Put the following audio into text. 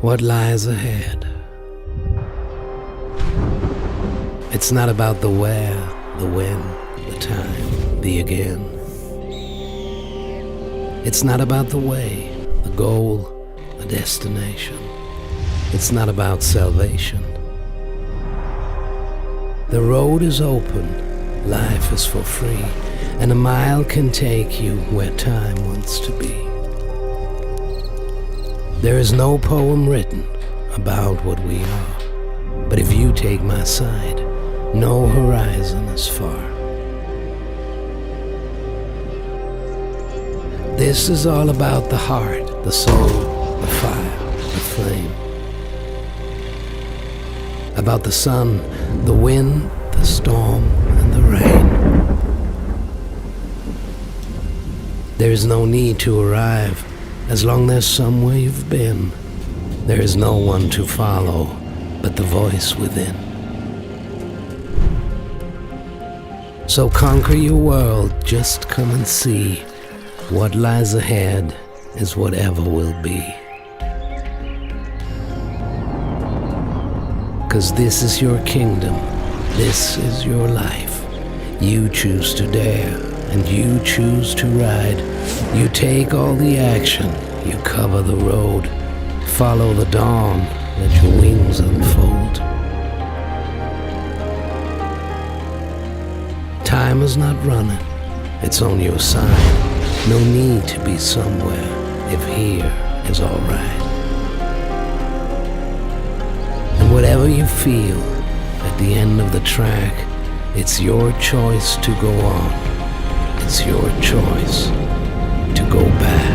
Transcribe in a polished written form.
what lies ahead. It's not about the where, the when, the time, the again. It's not about the way, the goal, the destination. It's not about salvation. The road is open, life is for free, and a mile can take you where time wants to be. There is no poem written about what we are, but if you take my side, no horizon is far. This is all about the heart, the soul, the fire, the flame. About the sun, the wind, the storm, and the rain. There is no need to arrive, as long there's somewhere you've been. There is no one to follow but the voice within. So conquer your world, just come and see. What lies ahead is whatever will be. 'Cause this is your kingdom, this is your life. You choose to dare, and you choose to ride. You take all the action, you cover the road. Follow the dawn, let your wings unfold. Time is not running, it's on your side. No need to be somewhere if here is all right. And whatever you feel at the end of the track, it's your choice to go on. It's your choice to go back.